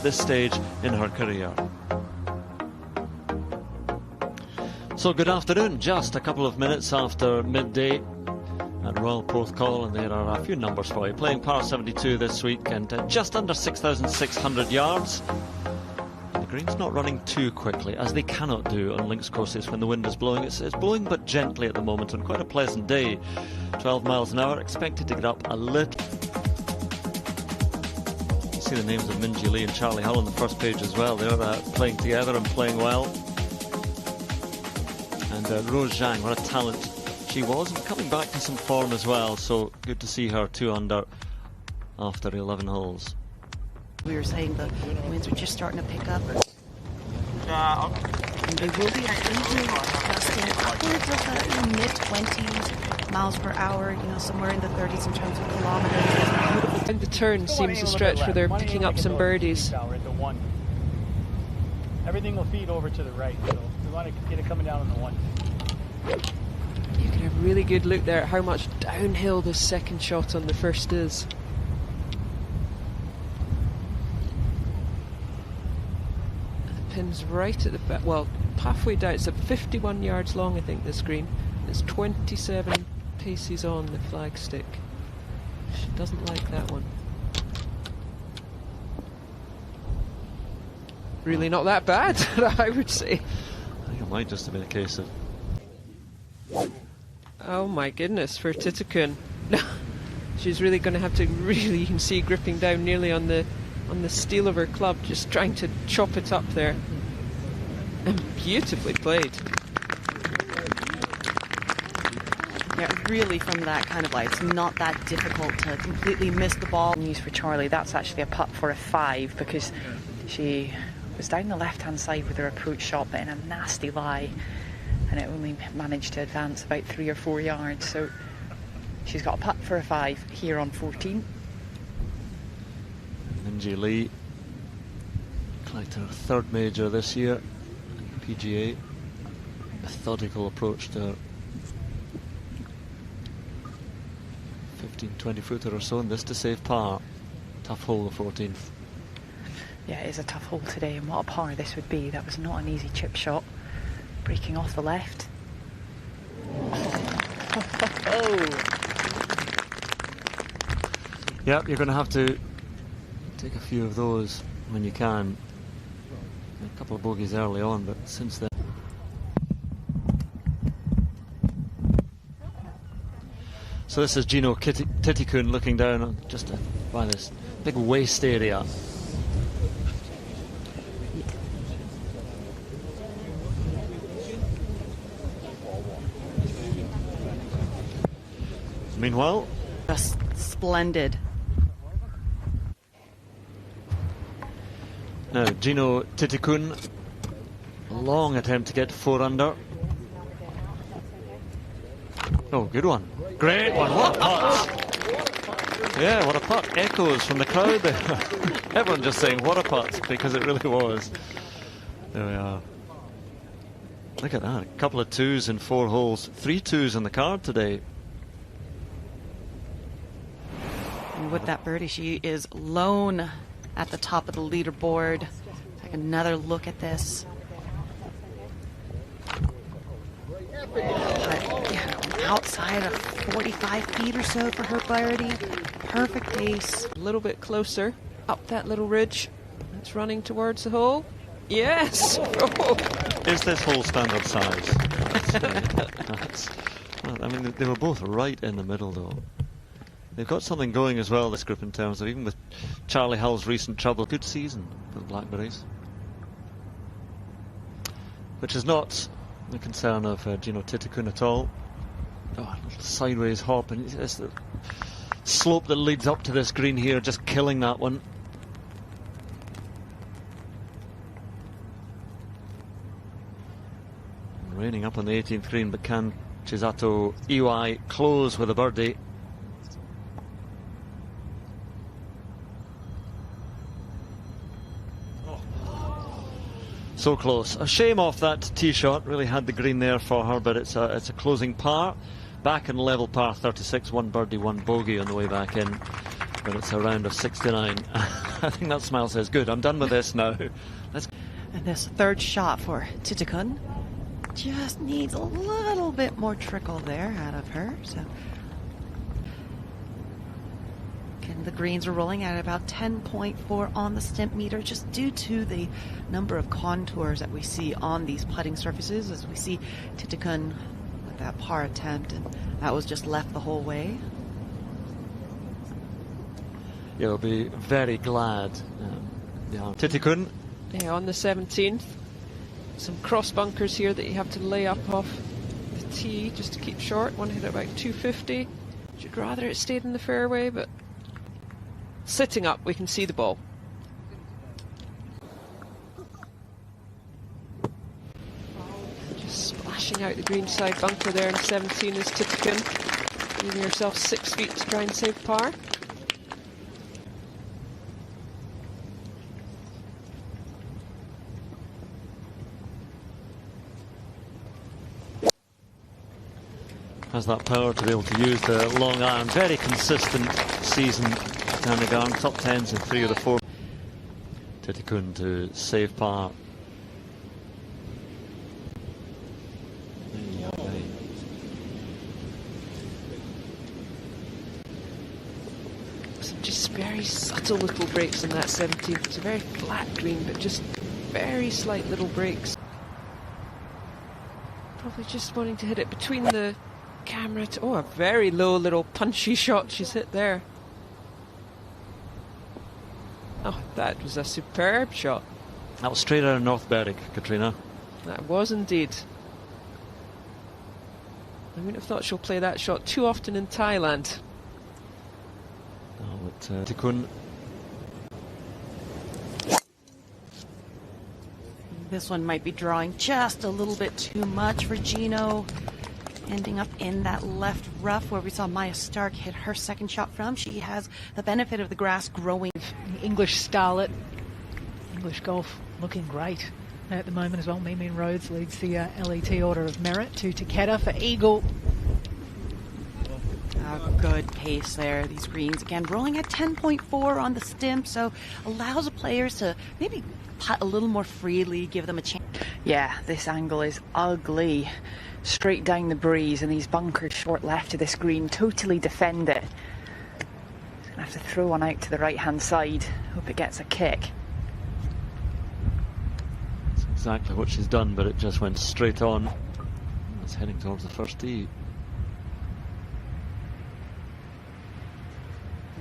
at this stage in her career. So good afternoon, just a couple of minutes after midday at Royal Porthcawl, and there are a few numbers for you. Playing par 72 this week and just under 6,600 yards. The green's not running too quickly, as they cannot do on links courses when the wind is blowing. It's blowing but gently at the moment on quite a pleasant day. 12 miles an hour, expected to get up a little. You see the names of Minjee Lee and Charlie Hull on the first page as well. They're playing together and playing well. And Rose Zhang, what a talent she was, and coming back to some form as well, so good to see her 2 under after 11 holes. We were saying the winds are just starting to pick up. And they will be, I think, gusting upwards of the mid-20s miles per hour, you know, somewhere in the 30s in terms of kilometers. And the turn seems to stretch where they're picking up some birdies. Everything will feed over to the right, so we want to get it coming down on the one. You can have a really good look there at how much downhill this second shot on the first is. The pin's right at the back, well, halfway down. It's 51 yards long, I think, this green. It's 27 paces on the flagstick. She doesn't like that one. Really not that bad, I would say. I think it might just have been a case of... Oh my goodness, for Thitikul. She's really going to have to really, you can see gripping down nearly on the steel of her club, just trying to chop it up there. And beautifully played. Yeah, really from that kind of it's not that difficult to completely miss the ball. News for Charlie, that's actually a putt for a 5 because she was down the left-hand side with her approach shot, but in a nasty lie, and it only managed to advance about 3 or 4 yards. So she's got a putt for a 5 here on 14. Minjee Lee collected her 3rd major this year. LPGA, methodical approach to her 15-20 footer or so, and this to save par. Tough hole, the 14th. Yeah, it is a tough hole today, and what a par this would be. That was not an easy chip shot. Breaking off the left. Yeah, you're going to have to take a few of those when you can. A couple of bogeys early on, but since then... So this is Gino Thitikul looking down on just by this big waist area. Meanwhile, Just splendid. now Gino Thitikul, a long attempt to get 4 under. Oh, good one. Great one. What a putt. Yeah, what a putt. Echoes from the crowd there. Everyone just saying what a putt, because it really was. There we are. Look at that. A couple of 2s in 4 holes. 3 2s on the card today. And with that birdie, she is lone at the top of the leaderboard. Take another look at this. Outside of 45 feet or so for her birdie. Perfect pace. A little bit closer, up that little ridge. It's running towards the hole. Yes! Oh. Is this hole standard size? I mean, they were both right in the middle, though. They've got something going as well, this group, in terms of, even with Charlie Hull's recent trouble, good season for the Blackberries. Which is not the concern of Gino Thitikul at all. Oh, a little sideways hop, and it's the slope that leads up to this green here, just killing that one. Raining up on the 18th green, but can Chisato Iwai close with a birdie? So close. A shame off that tee shot. Really had the green there for her, but it's a closing par. Back in level par 36, 1 birdie, 1 bogey on the way back in. But it's a round of 69. I think that smile says, good, I'm done with this now. And this third shot for Thitikul just needs a little bit more trickle there out of her. So again, the greens are rolling at about 10.4 on the stimp meter, just due to the number of contours that we see on these putting surfaces. As we see Thitikul with that par attempt, and that was just left the whole way. You'll be very glad. Thitikul. Yeah, on the 17th. Some cross bunkers here that you have to lay up off the tee just to keep short. One hit at about 250. You'd rather it stayed in the fairway, but sitting up we can see the ball. Just splashing out the greenside bunker there in 17 is Thitikul, leaving herself 6 feet to try and save par. Has that power to be able to use the long iron. Very consistent season down the ground. Top 10s in 3 of the 4. Thitikul to save par. Some just very subtle little breaks in that 17th. It's a very flat green, but just very slight little breaks. Probably just wanting to hit it between the camera to, oh, a very low little punchy shot she's hit there. Oh, that was a superb shot. That was straight out of North Berwick, Katrina. That was indeed. I wouldn't have thought she'll play that shot too often in Thailand. Oh, but Thitikul. This one might be drawing just a little bit too much for Gino. Ending up in that left rough where we saw Maya Stark hit her second shot from. She has the benefit of the grass growing. English starlet, English golf looking great at the moment as well. Meemin Rhodes leads the LET Order of Merit to Takeda for Eagle. Good pace there. These greens again rolling at 10.4 on the stimp, so allows the players to maybe putt a little more freely, give them a chance. Yeah, this angle is ugly. Straight down the breeze, and these bunkers short left of this green totally defend it. Gonna have to throw one out to the right hand side. Hope it gets a kick. That's exactly what she's done, but it just went straight on. It's heading towards the first tee.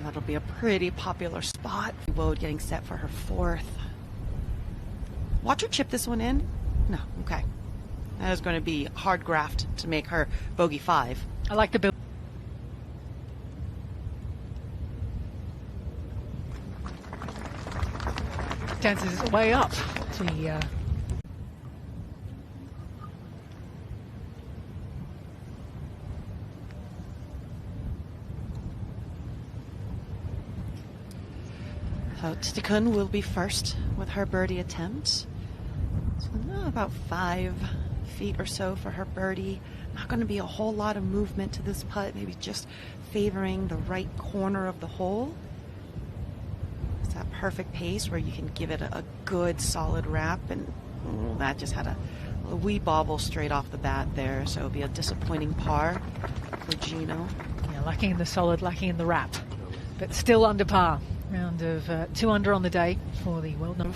That'll be a pretty popular spot. Woad getting set for her fourth. Watch her chip this one in. No, okay. That is going to be hard graft to make her bogey 5. I like the build. Dances its way up to the So Thitikul will be first with her birdie attempt. So about 5 feet or so for her birdie. Not going to be a whole lot of movement to this putt, maybe just favoring the right corner of the hole. It's that perfect pace where you can give it a good solid wrap, and that just had a wee bobble straight off the bat there, so it'll be a disappointing par for Gino. Yeah, lacking in the solid, lacking in the wrap, but still under par. Round of 2 under on the day for the well-known.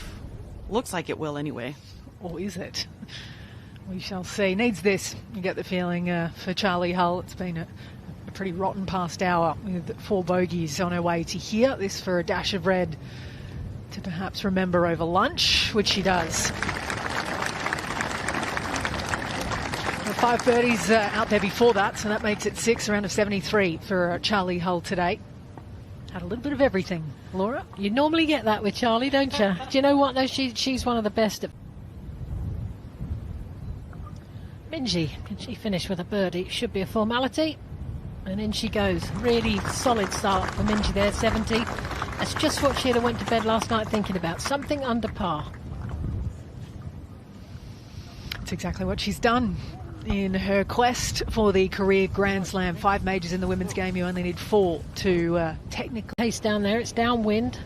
Looks like it will anyway. Or is it? We shall see. Needs this. You get the feeling for Charlie Hull. It's been a pretty rotten past hour with 4 bogeys on her way to here. This for a dash of red to perhaps remember over lunch, which she does. 5 birdies out there before that, so that makes it 6, around of 73 for Charlie Hull today. Had a little bit of everything. Laura? You normally get that with Charlie, don't you? Do you know what, though? She's one of the best at... Minji, can she finish with a birdie? It should be a formality. And in she goes. Really solid start for Minji there, 70. That's just what she had went to bed last night thinking about. Something under par. That's exactly what she's done in her quest for the career Grand Slam. 5 majors in the women's game. You only need 4 to technically... Pace down there, it's downwind.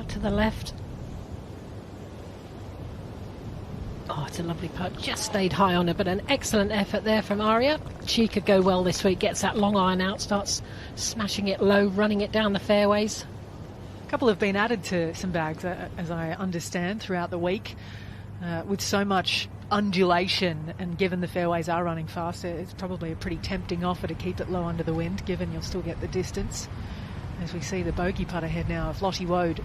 to the left. Oh, it's a lovely putt. Just stayed high on her, but an excellent effort there from Aria. She could go well this week. Gets that long iron out, starts smashing it low, running it down the fairways. A couple have been added to some bags, as I understand, throughout the week. With so much undulation, and given the fairways are running faster, it's probably a pretty tempting offer to keep it low under the wind, given you'll still get the distance. As we see the bogey putt ahead now of Lottie Woad.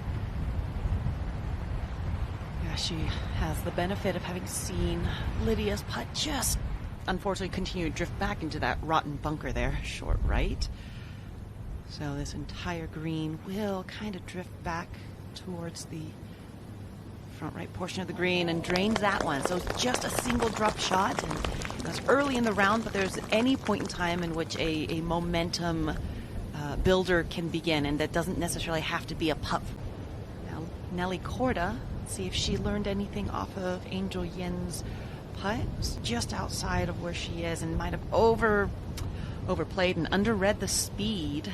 Yeah, she has the benefit of having seen Lydia's putt just unfortunately continue to drift back into that rotten bunker there, short right. So this entire green will kind of drift back towards the front right portion of the green and drains that one. So it's just a single drop shot, and that's early in the round, but there's any point in time in which a momentum builder can begin, and that doesn't necessarily have to be a putt. Now Nelly Korda, see if she learned anything off of Angel Yin's putt. It's just outside of where she is and might have overplayed and underread the speed.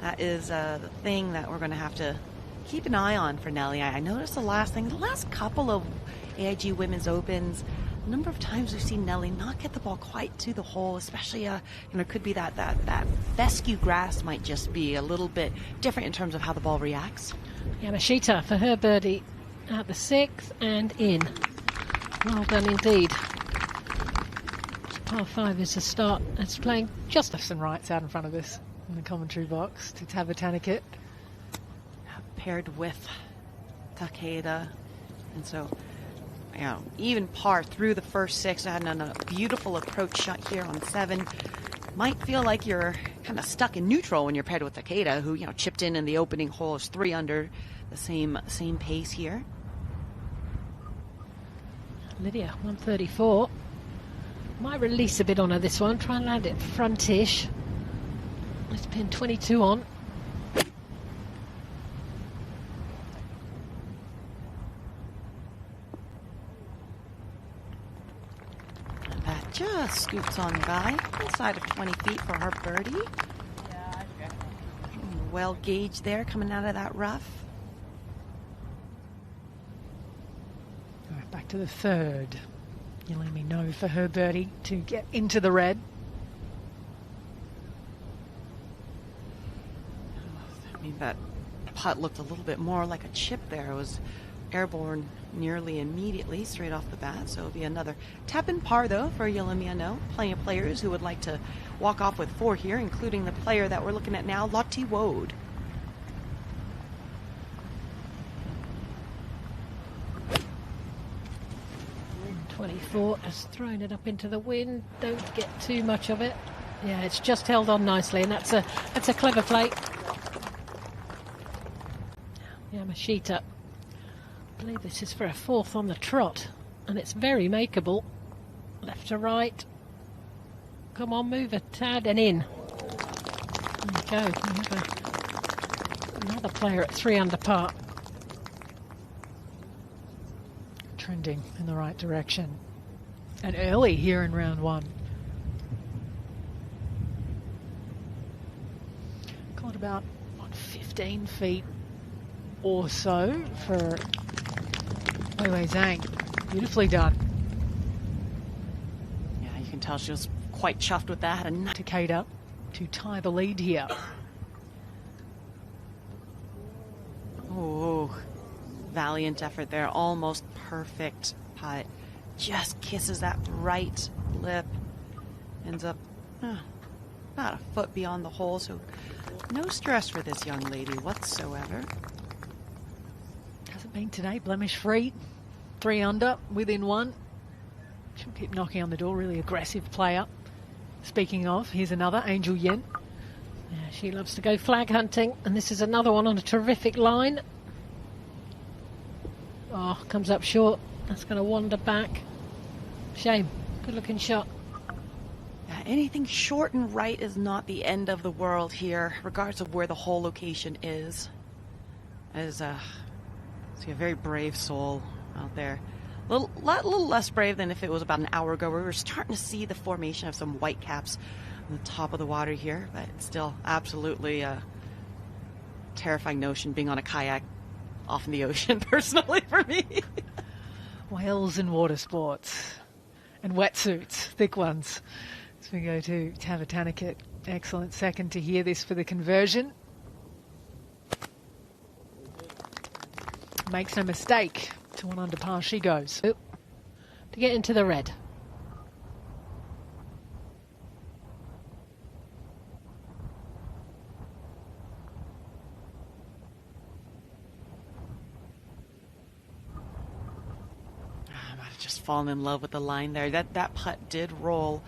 That is the thing that we're going to have to keep an eye on for Nelly. I noticed the last couple of AIG Women's Opens, a number of times we've seen Nelly not get the ball quite to the hole, especially, it could be that fescue grass might just be a little bit different in terms of how the ball reacts. Yamashita for her birdie at the 6th and in. Well done indeed. Par 5 is the start. It's playing just left and rights out in front of us in the commentary box to Tabatanikit. Paired with Takeda, and so even par through the first 6. I had a beautiful approach shot here on 7. Might feel like you're kind of stuck in neutral when you're paired with Takeda, who chipped in the opening hole, is 3 under, the same pace here. Lydia 134. Might release a bit on her this one. Try and land it frontish. Let's pin 22 on. Just scoops on by, inside of 20 feet for her birdie. Well gauged there, coming out of that rough. Right, back to the 3rd. You let me know for her birdie to get into the red. I mean, that putt looked a little bit more like a chip there. It was airborne nearly immediately, straight off the bat. So it'll be another tap-in par, though, for Yelemia No. Plenty of players who would like to walk off with 4 here, including the player that we're looking at now, Lottie Woad. .24 has thrown it up into the wind. Don't get too much of it. Yeah, it's just held on nicely, and that's a clever play. Yamashita. I believe this is for a 4th on the trot, and it's very makeable. Left to right. Come on, move a tad and in. There you go. We have another player at 3 under par. Trending in the right direction. And early here in round 1. Got about 15 feet or so for Wei Wei Zhang. Beautifully done. Yeah, you can tell she was quite chuffed with that. And Takeda to tie the lead here. Oh, valiant effort there. Almost perfect putt. Just kisses that right lip. Ends up about a foot beyond the hole, so no stress for this young lady whatsoever. Hasn't been today, blemish free. 3 under, within 1. She'll keep knocking on the door, really aggressive player. Speaking of, here's another, Angel Yin. Yeah, she loves to go flag hunting, and this is another one on a terrific line. Oh, comes up short. That's going to wander back. Shame. Good looking shot. Yeah, anything short and right is not the end of the world here, regardless of where the hole location is. As a very brave soul out there. A little less brave than if it was about an hour ago. We were starting to see the formation of some white caps on the top of the water here, but it's still absolutely a terrifying notion being on a kayak off in the ocean, personally, for me. Whales and water sports. And wetsuits, thick ones. As we go to Tavatanikit. Excellent second to hear this for the conversion. Makes no mistake. To 1 under par she goes. To get into the red. Just fallen in love with the line there. That putt did roll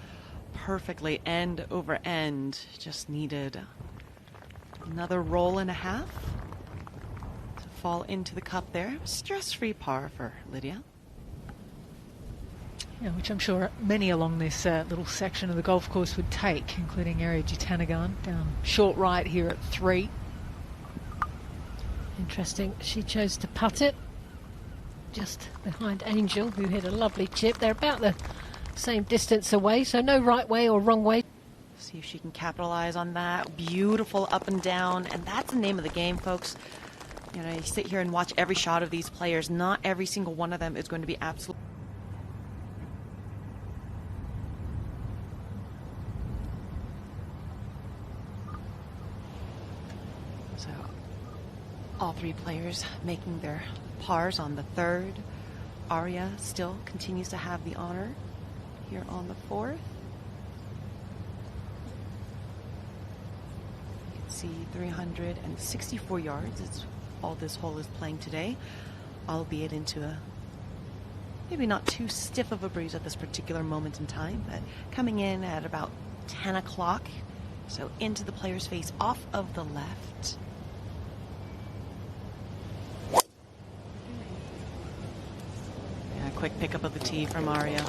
perfectly end over end. Just needed another roll and a half to fall into the cup there. Stress-free par for Lydia. Yeah, which I'm sure many along this little section of the golf course would take, including AIG Tanagan down short right here at 3. Interesting. She chose to putt it just behind Angel, who hit a lovely chip. They're about the same distance away, so no right way or wrong way. See if she can capitalize on that. Beautiful up and down, and that's the name of the game, folks. You know, you sit here and watch every shot of these players. Not every single one of them is going to be absolute. So, all 3 players making their pars on the 3rd. Arya still continues to have the honor here on the 4th. You can see 364 yards is all this hole is playing today, albeit into a maybe not too stiff of a breeze at this particular moment in time, but coming in at about 10 o'clock, so into the player's face off of the left. Quick pickup of the tee from Arya.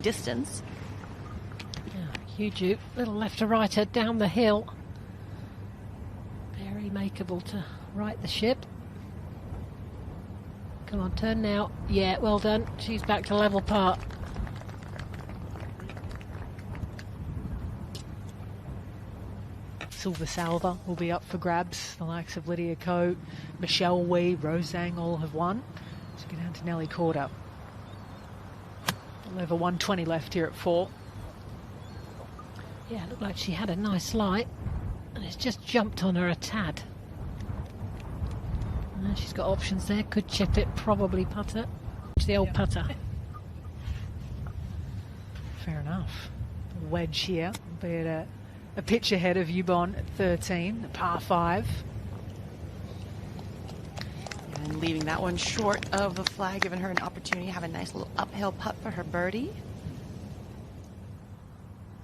Distance. Yeah, huge oop. Little left to righter down the hill. Very makeable to right the ship. Come on, turn now. Yeah, well done. She's back to level par. Silver Salver will be up for grabs. The likes of Lydia Ko, Michelle Wee, Rose Zhang all have won. Let's get down to Nelly Corder. Over 120 left here at 4. Yeah, it looked like she had a nice light, and it's just jumped on her a tad. She's got options there. Could chip it, probably putter. The old putter. Fair enough. Wedge here, albeit a pitch ahead of Yubon at 13, the par 5. And leaving that one short of the flag, giving her an opportunity to have a nice little uphill putt for her birdie.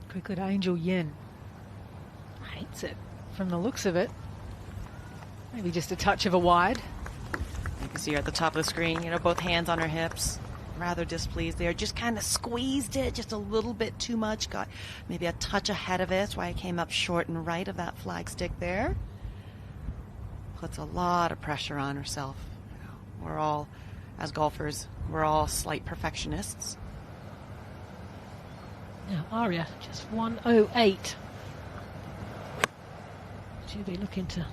Quickly to Angel Yin. Hates it from the looks of it. Maybe just a touch of a wide. You can see her at the top of the screen, you know, both hands on her hips. Rather displeased there. Just kind of squeezed it just a little bit too much. Got maybe a touch ahead of it. That's why I came up short and right of that flag stick there. Puts a lot of pressure on herself. You know, we're all, as golfers, we're all slight perfectionists. Now Arya, just 108. She'll be looking to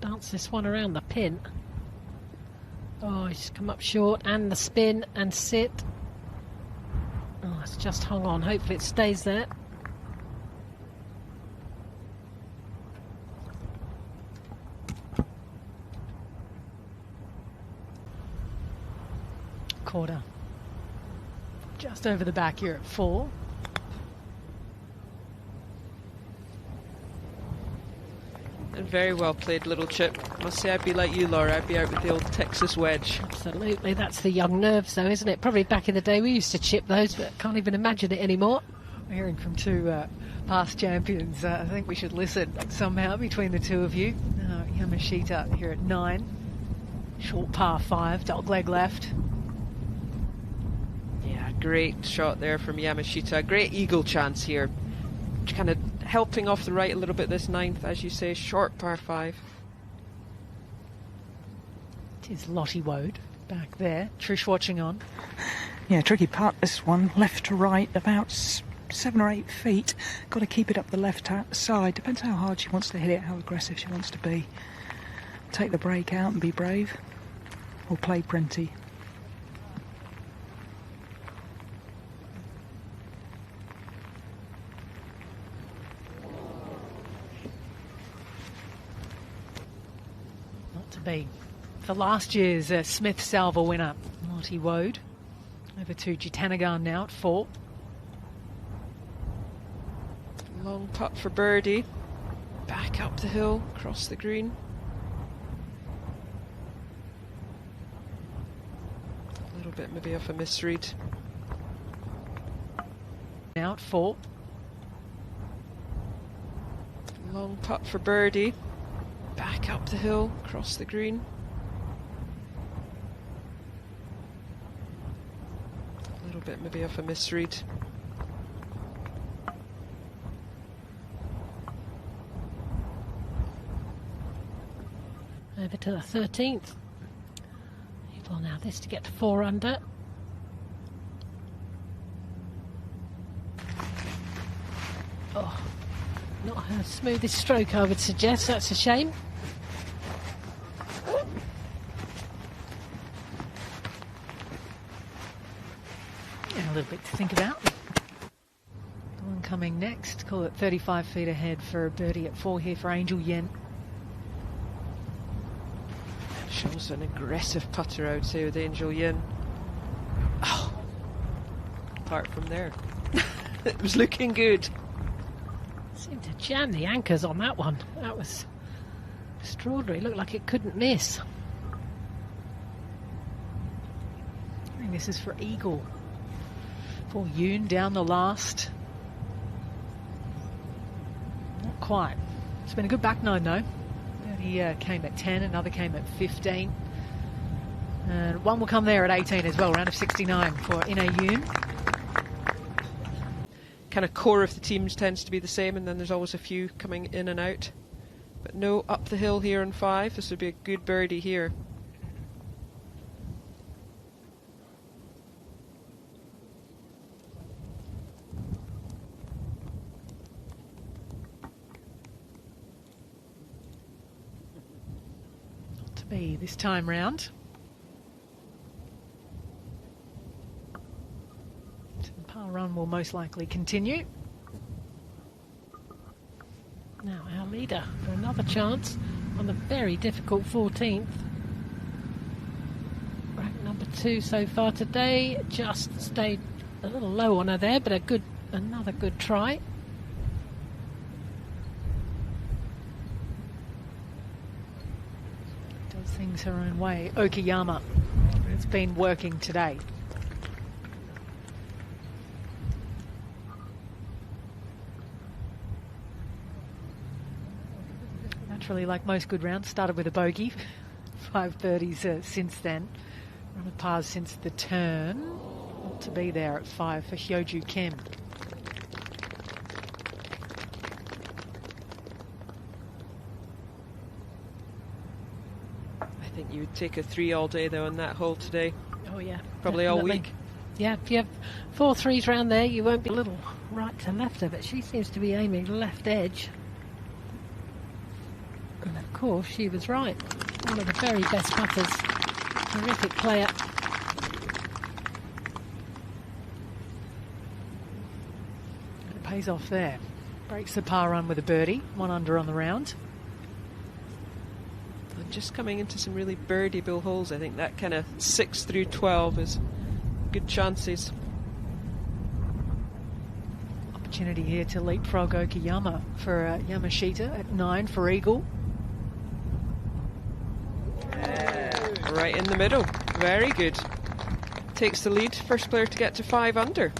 bounce this one around the pin. Oh, he's come up short, and the spin and sit. Oh, it's just hung on. Hopefully it stays there. Quarter. Just over the back here at 4. And very well played, little chip. Must say I'd be like you, Laura. I'd be out with the old Texas wedge. Absolutely. That's the young nerves, though, isn't it? Probably back in the day we used to chip those, but can't even imagine it anymore. We're hearing from 2 past champions. I think we should listen somehow between the 2 of you. Yamashita here at 9. Short par 5, dogleg left. Yeah, great shot there from Yamashita. Great eagle chance here. Kind of helping off the right a little bit this 9th, as you say, short par 5. It is Lottie Wode back there. Trish watching on. Yeah, tricky putt this one, left to right, about 7 or 8 feet. Got to keep it up the left side. Depends how hard she wants to hit it, how aggressive she wants to be. Take the break out and be brave, or play printy. Not to be. For last year's Smith Salver winner, Marty Wode. Over to Jitanagarn now at 4. Long putt for birdie. Back up the hill, across the green. A little bit maybe off a misread. Now at 4. Long putt for birdie. Back up the hill, across the green. A little bit maybe off a misread. Over to the 13th. Well, now this to get to 4 under. Oh, not her smoothest stroke, I would suggest. That's a shame. And a little bit to think about. The one coming next, call it 35 feet ahead for a birdie at 4 here for Angel Yen. Shows an aggressive putter, I would say, with Angel Yin. Oh, apart from there, it was looking good. Seemed to jam the anchors on that one. That was extraordinary. Looked like it couldn't miss. I think this is for Eagle. For Yoon down the last. Not quite. It's been a good back nine though. He came at 10, another came at 15. And one will come there at 18 as well, round of 69 for Ina Yoon. Kind of core of the teams tends to be the same, and then there's always a few coming in and out. But no, up the hill here on 5. This would be a good birdie here. Be this time round. So the par run will most likely continue. Now our leader for another chance on the very difficult 14th. Rank number 2 so far today. Just stayed a little low on her there, but another good try. Things her own way. Okayama. It's been working today. Naturally, like most good rounds, started with a bogey. 5 birdies since then. Run of pars since the turn. Not to be there at 5 for Hyoju Kim. I think you would take a 3 all day though on that hole today. Oh yeah, probably definitely. all week. Yeah, if you have 4 threes round there, you won't be a little right to left of it. She seems to be aiming left edge. And of course, she was right. One of the very best putters. Terrific player. It pays off there. Breaks the par run with a birdie. 1 under on the round. And just coming into some really birdie-able holes, I think that kind of 6 through 12 is good chances. Opportunity here to leapfrog Okayama for Yamashita at 9 for Eagle. Right in the middle. Very good. Takes the lead. First player to get to 5 under.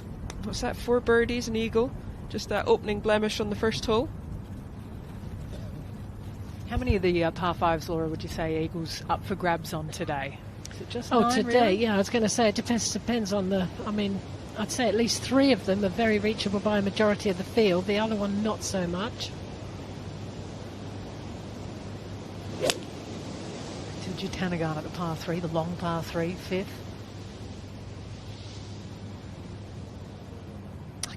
What's that? 4 birdies and Eagle. Just that opening blemish on the first hole. How many of the par 5s, Laura, would you say Eagles up for grabs on today? Is it just 9, today? Really? Yeah, I was going to say it depends on the... I mean, I'd say at least 3 of them are very reachable by a majority of the field. The other one, not so much. To Jitanagarn at the par 3, the long par 3, 5th.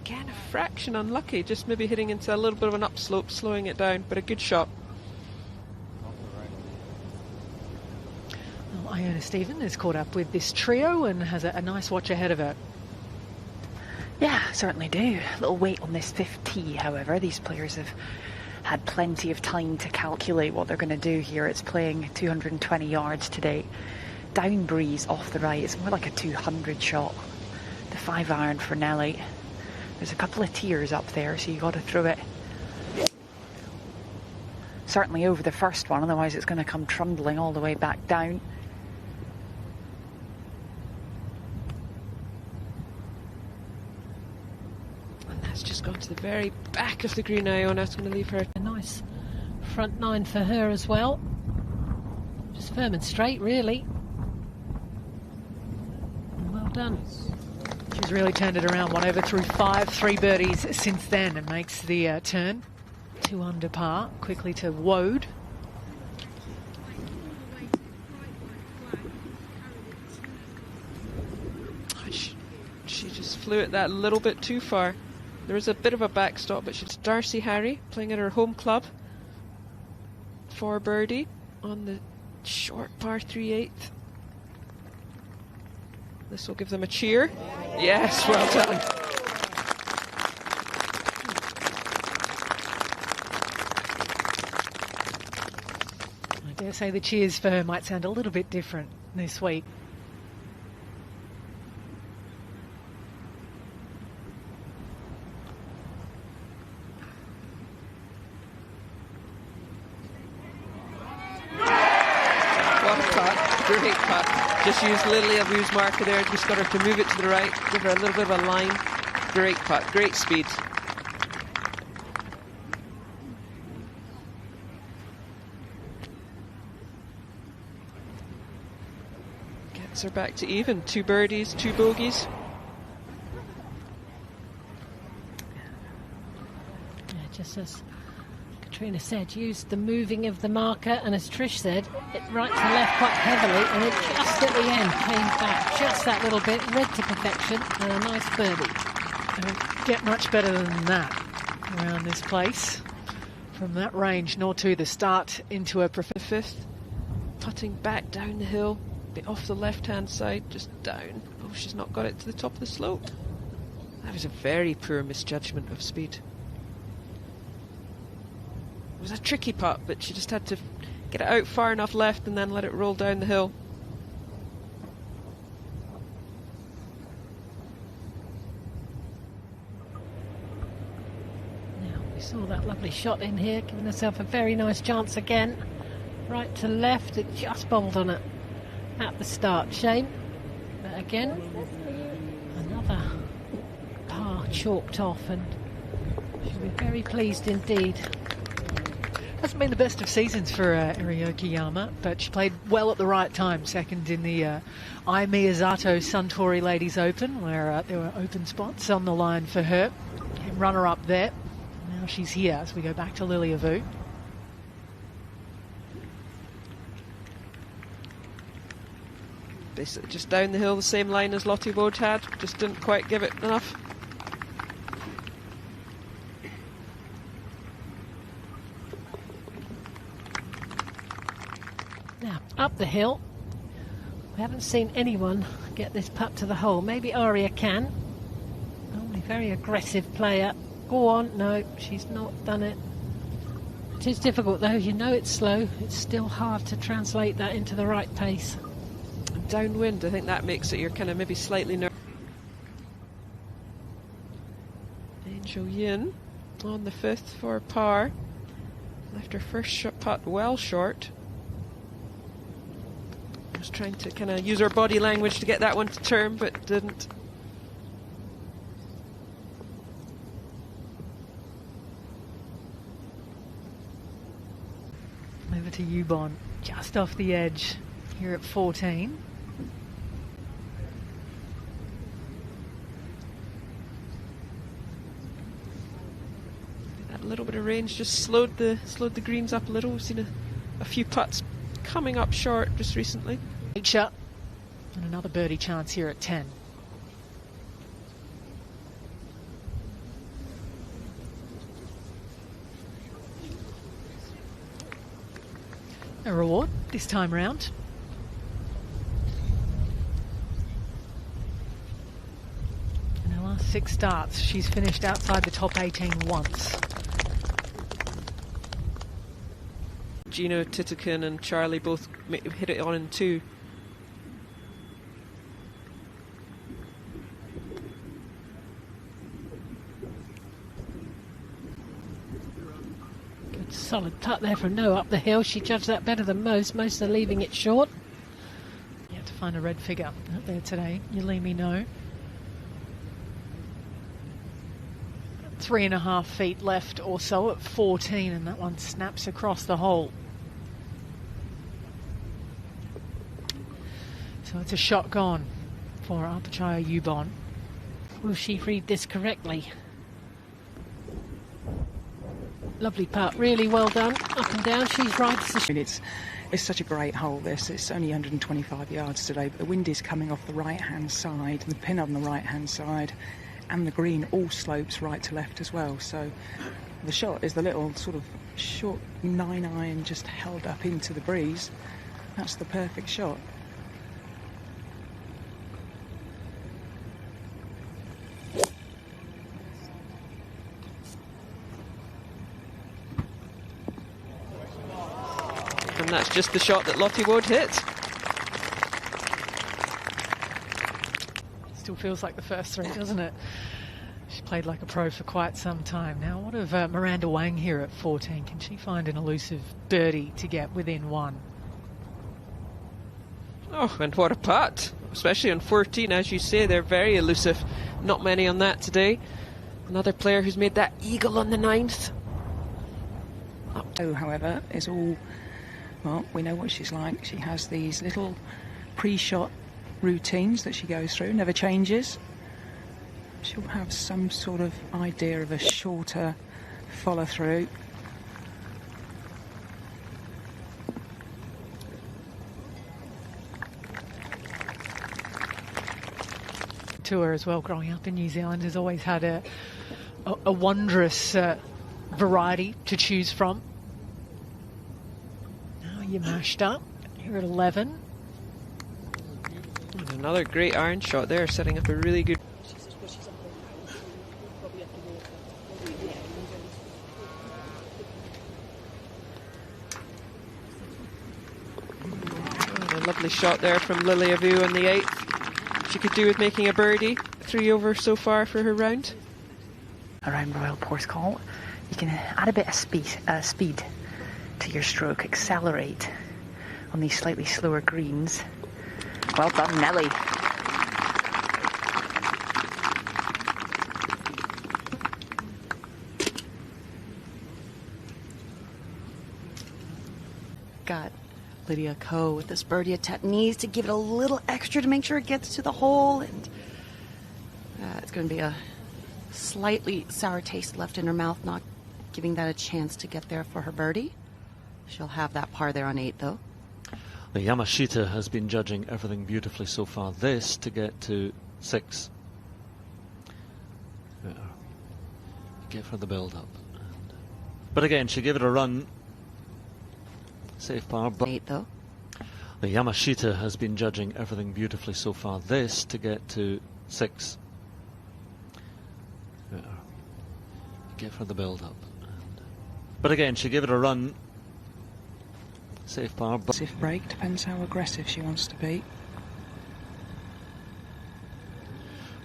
Again, a fraction unlucky, just maybe hitting into a little bit of an upslope, slowing it down, but a good shot. Well, Iona Stephen is caught up with this trio and has a nice watch ahead of her. Yeah, certainly do. A little weight on this fifth tee, however. These players have had plenty of time to calculate what they're going to do here. It's playing 220 yards today. Down breeze off the right. It's more like a 200 shot. The 5-iron for Nelly. There's a couple of tiers up there, so you've got to throw it certainly over the first one, otherwise it's going to come trundling all the way back down. And that's just gone to the very back of the green. Iona. It's going to leave her a nice front nine for her as well. Just firm and straight, really. Well done. She's really turned it around, 1 over through 5, 3 birdies since then, and makes the turn. 2 under par, quickly to Woad. She just flew it that little bit too far. There is a bit of a backstop, but she's Darcy Harry playing at her home club for birdie on the short par 3/8. This will give them a cheer. Yes, well done. I dare say the cheers for her might sound a little bit different this week. What a putt. Great putt. Just used Lily Abu's marker there, just got her to move it to the right, give her a little bit of a line. Great putt, great speed. Gets her back to even, 2 birdies, 2 bogeys. Yeah, just as Katrina said, used the moving of the marker, and as Trish said, it right to left quite heavily, and it just at the end came back just that little bit, read to perfection, and a nice birdie. Don't get much better than that around this place from that range, nor to the start into a fifth, putting back down the hill, bit off the left-hand side, just down. Oh, she's not got it to the top of the slope. That was a very poor misjudgment of speed. It was a tricky putt, but she just had to get it out far enough left and then let it roll down the hill. Now, we saw that lovely shot in here, giving herself a very nice chance again. Right to left, it just bowled on it at the start. Shame. But again, another par chalked off, and she'll be very pleased indeed. Hasn't been the best of seasons for Irioki Yama, but she played well at the right time. Second in the Ai Miyazato Suntory Ladies Open, where there were open spots on the line for her. Runner-up there. Now she's here as we go back to Lily Avu. Basically just down the hill, the same line as Lottie Woad had, just didn't quite give it enough. Now, up the hill, we haven't seen anyone get this putt to the hole. Maybe Aria can. Only very aggressive player. Go on. No, she's not done it. It is difficult though, you know it's slow. It's still hard to translate that into the right pace. And downwind, I think that makes it, you're kind of maybe slightly nervous. Angel Yin on the 5th for par. Left her first putt well short. Was trying to kind of use her body language to get that one to turn, but didn't. Over to Yubon, just off the edge here at 14. That little bit of range just slowed the greens up a little. We've seen a few putts coming up short just recently. And another birdie chance here at 10. a reward this time round. In her last 6 starts, she's finished outside the top 18 once. Gino Thitikul and Charlie both hit it on in 2. Good solid putt there from No up the hill. She judged that better than most. Most are leaving it short. You have to find a red figure out there today. You let me know. 3.5 feet left or so at 14, and that one snaps across the hole. So it's a shot gone for Arpachaya Yubon. Will she read this correctly? Lovely putt, really well done. Up and down, she's right. It's such a great hole, this. It's only 125 yards today, but the wind is coming off the right-hand side, and the pin on the right-hand side, and the green all slopes right to left as well. So the shot is the little sort of short 9-iron just held up into the breeze. That's the perfect shot. And that's just the shot that Lottie Wood hit. Still feels like the first 3, doesn't it? She played like a pro for quite some time. Now, what of Miranda Wang here at 14? Can she find an elusive birdie to get within 1? Oh, and what a putt. Especially on 14, as you say, they're very elusive. Not many on that today. Another player who's made that eagle on the 9th. Oh, however, is all... Well, we know what she's like. She has these little pre-shot routines that she goes through, never changes. She'll have some sort of idea of a shorter follow-through. Tour as well, growing up in New Zealand, has always had a wondrous variety to choose from. Now you're mashed up. You're at 11. And another great iron shot there, setting up a really good... And a lovely shot there from Lily Avu on the 8th. She could do with making a birdie. 3 over so far for her round. Around Royal Porthcawl, you can add a bit of speed to your stroke, accelerate on these slightly slower greens. Well done, Nelly. Got Lydia Ko with this birdie attempt. Needs to give it a little extra to make sure it gets to the hole, and it's going to be a slightly sour taste left in her mouth, not giving that a chance to get there for her birdie. She'll have that par there on 8, though. The Yamashita has been judging everything beautifully so far. This to get to 6. Give her the build-up. But again, she gave it a run. Safe par. 8, though. The Yamashita has been judging everything beautifully so far. This to get to 6. Give her the build-up. But again, she gave it a run. Safe par. Aggressive break, depends how aggressive she wants to be.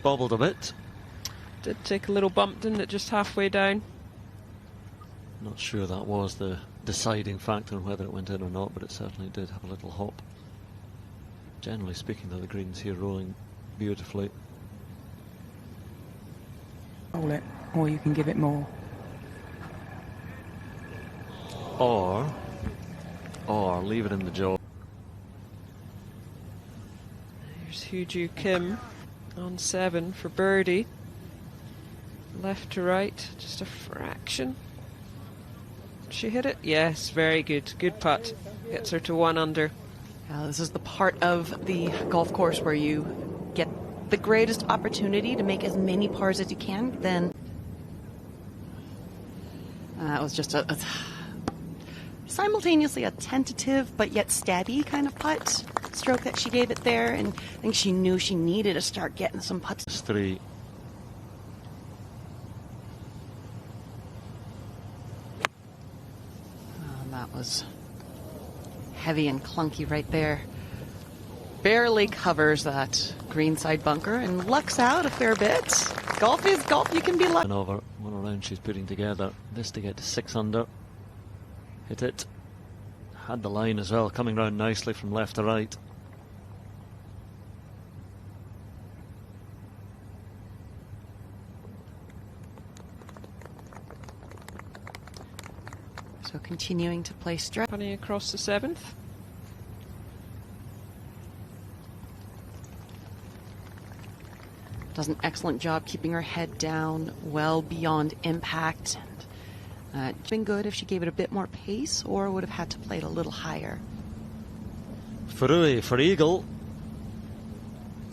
Bobbled a bit. Did take a little bump, didn't it, just halfway down? Not sure that was the deciding factor on whether it went in or not, but it certainly did have a little hop. Generally speaking, though, the greens here rolling beautifully. Roll it, or you can give it more. Or leave it in the jaw. There's Hoo-Joo Kim on 7 for birdie. Left to right, just a fraction. She hit it? Yes, very good. Good putt. Gets her to 1 under. This is the part of the golf course where you get the greatest opportunity to make as many pars as you can. Then that was just a simultaneously a tentative but yet steady kind of putt stroke that she gave it there, and I think she knew she needed to start getting some putts. 3. That was heavy and clunky right there. Barely covers that greenside bunker and lucks out a fair bit. Golf is golf, you can be lucky. Over one round she's putting together. This to get to 6 under. Hit it. Had the line as well, coming round nicely from left to right. So continuing to play straight. Running across the 7th. Does an excellent job keeping her head down, well beyond impact. And been good if she gave it a bit more pace, or would have had to play it a little higher. Furui for eagle.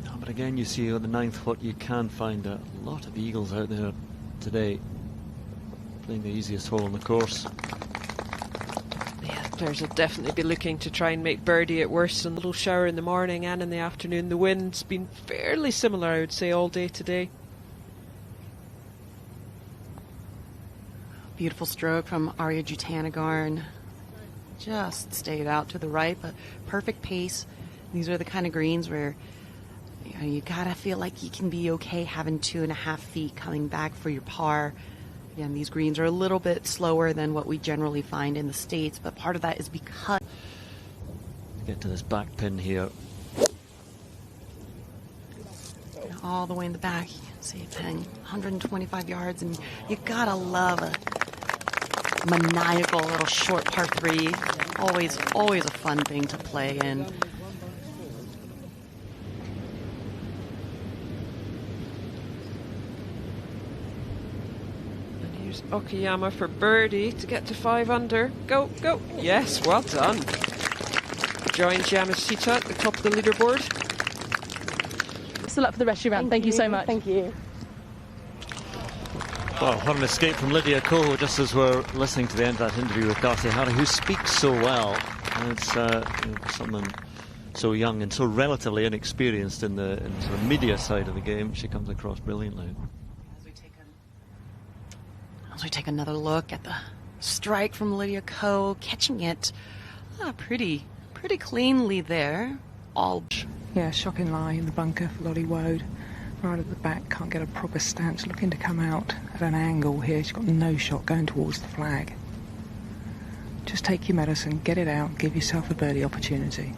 Oh, but again, you see on the 9th foot, you can find a lot of eagles out there today. Playing the easiest hole on the course. Yeah, players will definitely be looking to try and make birdie at worst. And a little shower in the morning and in the afternoon. The wind's been fairly similar, I would say, all day today. Beautiful stroke from Arya Jutanagarn. Just stayed out to the right, but perfect pace. These are the kind of greens where you gotta feel like you can be okay having 2.5 feet coming back for your par. Again, these greens are a little bit slower than what we generally find in the States, but part of that is because... Get to this back pin here. All the way in the back, you can see it paying 125 yards, and you gotta love a maniacal little short par 3. Always a fun thing to play in. And here's Okayama for birdie to get to 5 under. Go, go. Yes, well done. Joins Yamashita at the top of the leaderboard. Good luck for the rest of your round. Thank you so much. Thank you. Well, what an escape from Lydia Ko, just as we're listening to the end of that interview with Darcy Harry, who speaks so well. And it's someone so young and so relatively inexperienced in the sort of media side of the game. She comes across brilliantly. As we take another look at the strike from Lydia Ko, catching it pretty cleanly there. Yeah, shocking lie in the bunker for Lolly Woad. Right at the back, can't get a proper stance, looking to come out at an angle here. She's got no shot going towards the flag. Just take your medicine, get it out, give yourself a birdie opportunity.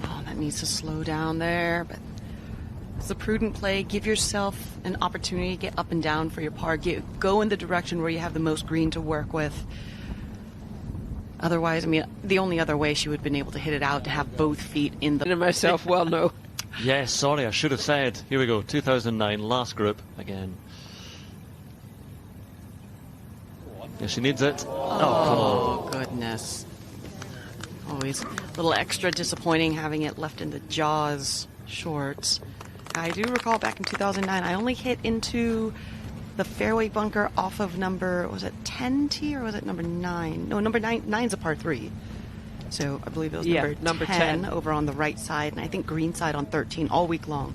Oh, that needs to slow down there, but it's a prudent play. Give yourself an opportunity to get up and down for your par. Go in the direction where you have the most green to work with. Otherwise, I mean, the only other way she would have been able to hit it out to have both feet in the... myself, well, no. Yes, sorry, I should have said. Here we go, 2009, last group again. Yeah, she needs it. Oh, come on. Goodness. Always a little extra disappointing having it left in the jaws short. I do recall back in 2009, I only hit into the fairway bunker off of number, was it 10T or was it number 9? No, number 9. 9's a par 3. So I believe it was number 10 over on the right side, and I think green side on 13 all week long.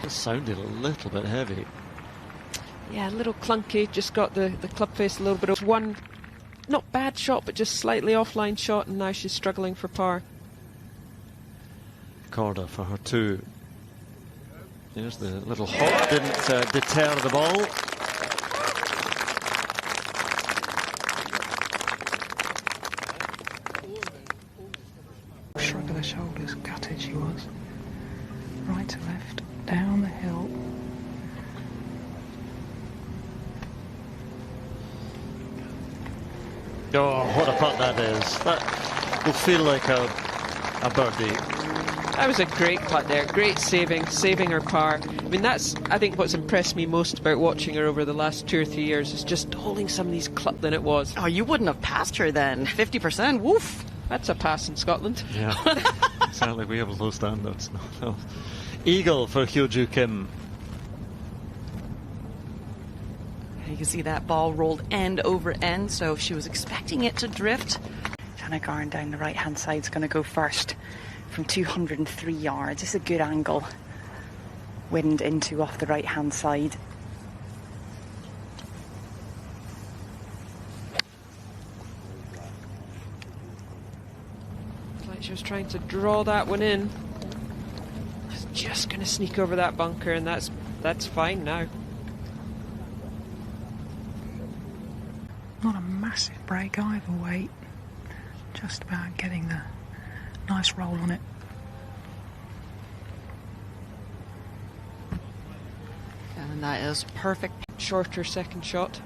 Just sounded a little bit heavy. Yeah, a little clunky. Just got the club face a little bit of one, not bad shot, but just slightly offline shot, and now she's struggling for par. Corda for her 2. There's the little hop, didn't deter the ball. Shrug of the shoulders, gutted she was. Right to left, down the hill. Oh, what a putt that is. That will feel like a birdie. That was a great putt there. Great saving her par. I mean, that's, I think, what's impressed me most about watching her over the last 2 or 3 years is just holding some of these clubs than it was. Oh, you wouldn't have passed her then. 50%, woof. That's a pass in Scotland. Yeah, certainly we have low standards. No. Eagle for Hyo-Joo Kim. You can see that ball rolled end over end, so she was expecting it to drift. Jana Garn down the right-hand side is going to go first from 203 yards. It's a good angle. Wind into off the right-hand side. Like she was trying to draw that one in. Just going to sneak over that bunker, and that's fine now. Not a massive break either way. Just about getting the nice roll on it. And that is perfect. Shorter second shot.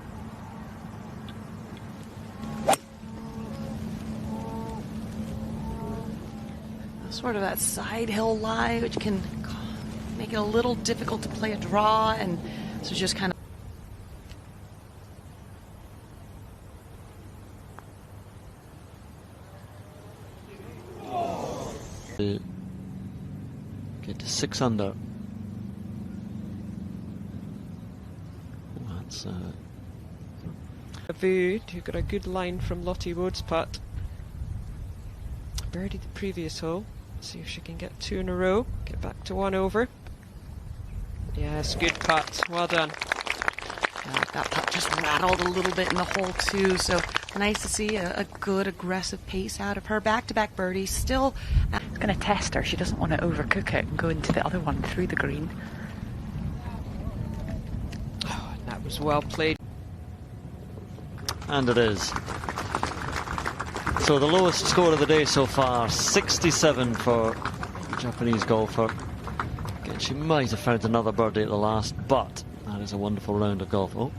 Sort of that side hill lie, which can make it a little difficult to play a draw, and so just kind of. Get to 6 under. That's Avood, who got a good line from Lottie Wood's putt. Birdied the previous hole. See if she can get 2 in a row. Get back to 1 over. Yes, good putt. Well done. That putt just rattled a little bit in the hole too, so nice to see a good aggressive pace out of her. Back-to-back birdies, still. It's going to test her. She doesn't want to overcook it and go into the other one through the green. Oh, that was well played. And it is. So the lowest score of the day so far, 67 for the Japanese golfer. Again, she might have found another birdie at the last, but that is a wonderful round of golf. Oh.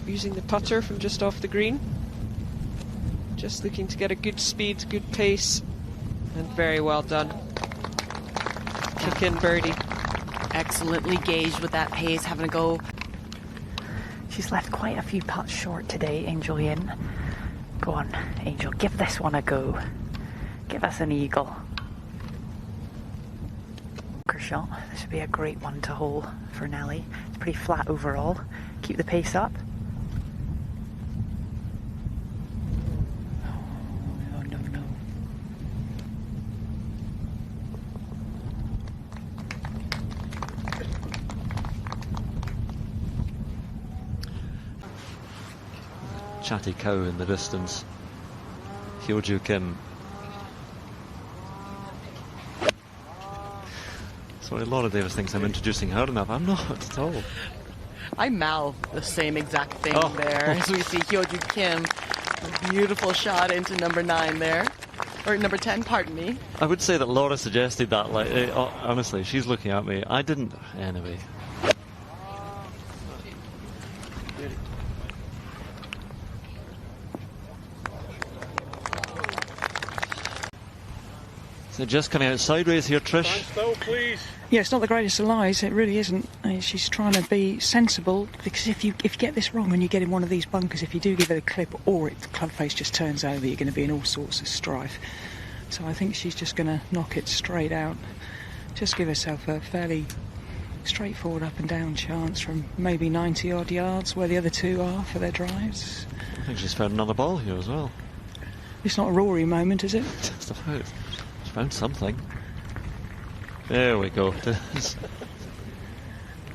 Using the putter from just off the green. Just looking to get a good speed, good pace, and very well done. Kick in birdie. Excellently gauged with that pace, having to go. She's left quite a few putts short today, Angel Yin. Go on, Angel, give this one a go. Give us an eagle. Bunker shot. This would be a great one to hole for Nelly. It's pretty flat overall. Keep the pace up. Oh, no. Chatty cow in the distance. Hyo-Joo Kim. Sorry, Laura Davis thinks I'm introducing her enough. I'm not at all. I mouth the same exact thing Oh. there as we see Hyo-Joo Kim. A beautiful shot into number 9 there. Or number 10, pardon me. I would say that Laura suggested that, like, honestly, she's looking at me. I didn't, anyway. So just coming out sideways here, Trish. Yeah, it's not the greatest of lies. It really isn't. She's trying to be sensible, because if you get this wrong and you get in one of these bunkers, if you do give it a clip or the club face just turns over, you're going to be in all sorts of strife. So I think she's just going to knock it straight out. Just give herself a fairly straightforward up and down chance from maybe 90 odd yards where the other two are for their drives. I think she's found another ball here as well. It's not a Rory moment, is it? Just about. She's found something. There we go. Yeah,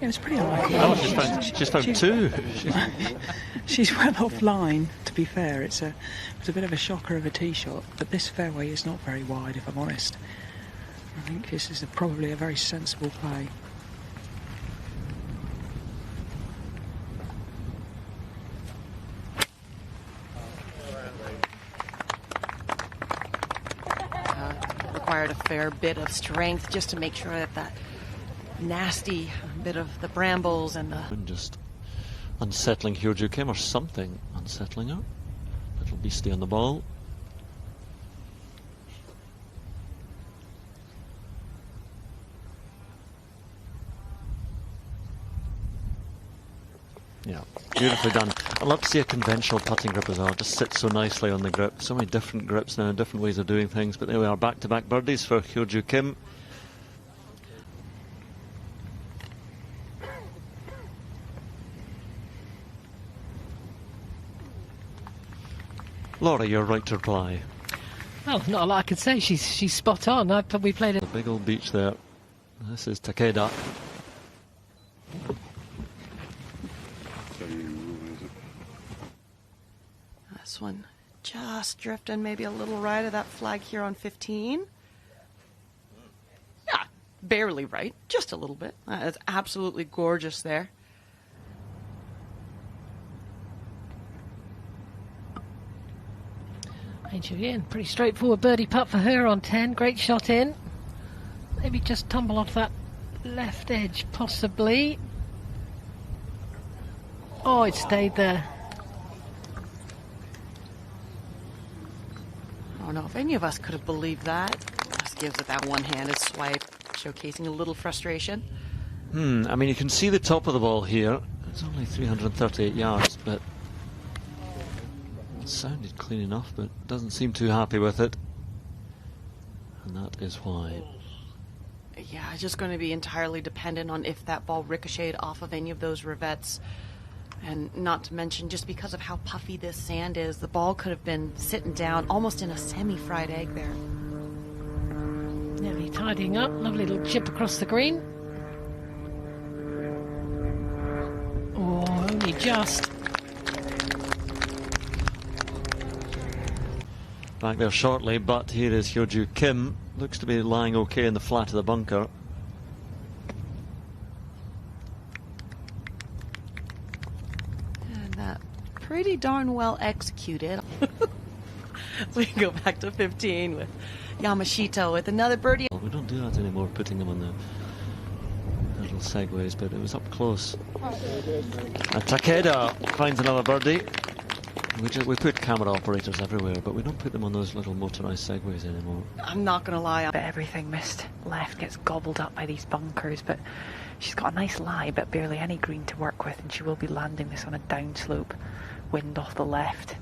it's pretty unlucky. Oh, she's found two. She's well offline, to be fair. It's a bit of a shocker of a tee shot, but this fairway is not very wide, if I'm honest. I think this is probably a very sensible play. Required a fair bit of strength just to make sure that nasty bit of the brambles and the... Just unsettling Hyo-Joo Kim, or something unsettling her. Little beastie on the ball. Yeah, beautifully done. I'd love to see a conventional putting grip as well. It just sits so nicely on the grip. So many different grips now, different ways of doing things. But there we are, back-to-back birdies for Hyo-Joo Kim. Laura, you're right to reply. Well, not a lot I could say. She's spot on. I probably played it. The big old beach there. This is Takeda. This one just drifting maybe a little right of that flag here on 15. Yeah, barely right. Just a little bit. It's absolutely gorgeous there. Julian, pretty straightforward birdie putt for her on 10. Great shot in. Maybe just tumble off that left edge, possibly. Oh, it stayed there. I don't know if any of us could have believed that. Just gives it that one-handed swipe, showcasing a little frustration. I mean, you can see the top of the ball here. It's only 338 yards, but it sounded clean enough, but doesn't seem too happy with it. And that is why. Yeah, it's just going to be entirely dependent on if that ball ricocheted off of any of those rivets. And not to mention, just because of how puffy this sand is, the ball could have been sitting down almost in a semi-fried egg there. Nearly tidying up. Lovely little chip across the green. Oh, only just. Back there shortly, but here is Hyo-Joo Kim. Looks to be lying okay in the flat of the bunker. And that pretty darn well executed. We go back to 15 with Yamashita with another birdie. Well, we don't do that anymore, putting them on the little segways, but it was up close. And Takeda finds another birdie. We put camera operators everywhere, but we don't put them on those little motorised segways anymore. I'm not going to lie. But everything missed left gets gobbled up by these bunkers, but she's got a nice lie, but barely any green to work with, and she will be landing this on a downslope, wind off the left.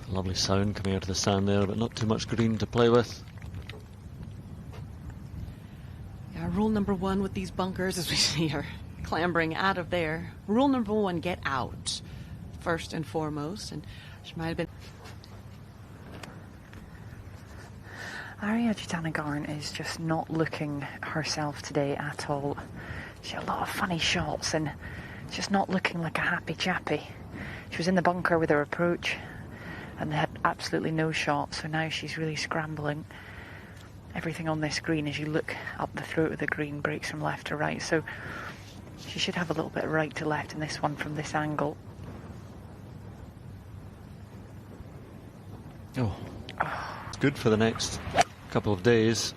Lovely sound coming out of the sand there, but not too much green to play with. Yeah, rule number one with these bunkers, as we see her clambering out of there. Rule number one, get out first and foremost. And she might have been. Arya Jitanagarn is just not looking herself today at all. She had a lot of funny shots and just not looking like a happy chappy. She was in the bunker with her approach and they had absolutely no shot, so now she's really scrambling. Everything on this green, as you look up the throat of the green, breaks from left to right, so she should have a little bit of right to left in this one from this angle. Oh, good for the next couple of days.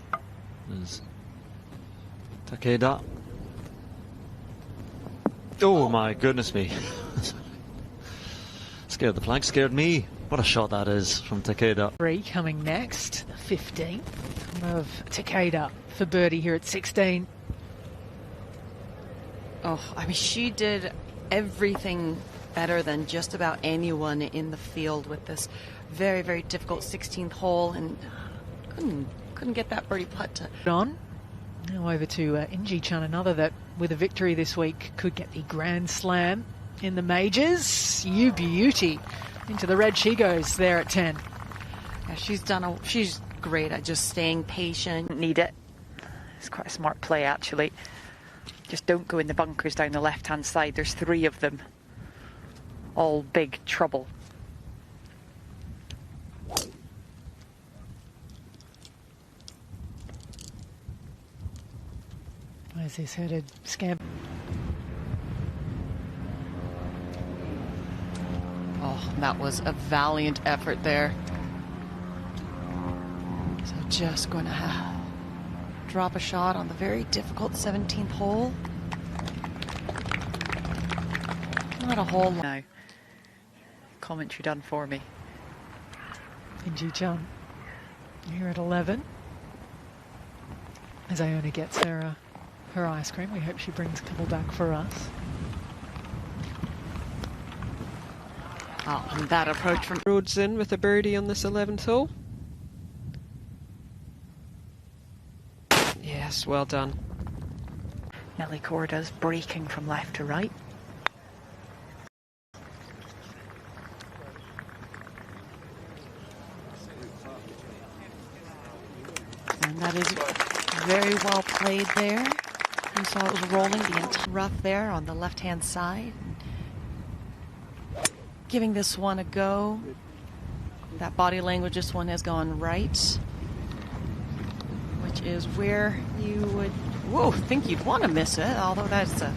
There's Takeda. Oh my goodness me. Scared the flag, scared me. What a shot that is from Takeda. 3 coming next, 15 of Takeda for birdie here at 16. Oh, I mean, she did everything better than just about anyone in the field with this very, very difficult 16th hole, and couldn't get that birdie putt to. On. Now over to Inji-chan, another that with a victory this week could get the Grand Slam in the majors. You beauty. Into the red she goes there at 10. Yeah, she's great at just staying patient. Need it. It's quite a smart play, actually. Just don't go in the bunkers down the left-hand side. There's 3 of them. All big trouble. Where's this headed? Scamp. Oh, that was a valiant effort there. So just going to drop a shot on the very difficult 17th hole. Not a whole lot. Now, commentary done for me. Inji-chan here at 11. As Iona gets her her ice cream. We hope she brings a couple back for us. Oh, and that approach from Rhodes in with a birdie on this 11th hole. Yes, well done. Nelly Korda's breaking from left to right. And that is very well played there. You saw it was rolling the entire rough there on the left-hand side. Giving this one a go. That body language, this one has gone right, which is where you would, think you'd want to miss it, although that's a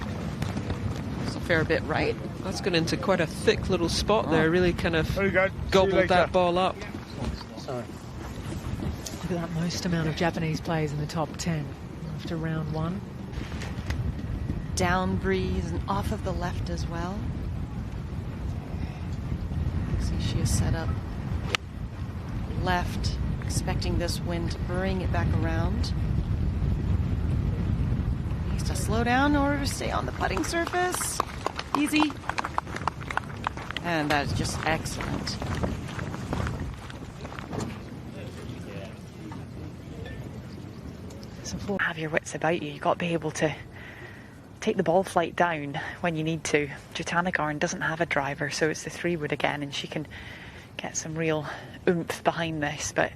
fair bit right. That's gone into quite a thick little spot there, really kind of gobbled that ball up. Look at that most amount of Japanese players in the top 10 after round one. Down breeze and off of the left as well. See, she is set up left, expecting this wind to bring it back around. Needs to slow down in order to stay on the putting surface. Easy. And that is just excellent. Have your wits about you. You've got to be able to take the ball flight down when you need to. Jutanugarn doesn't have a driver, so it's the 3-wood again, and she can get some real oomph behind this, but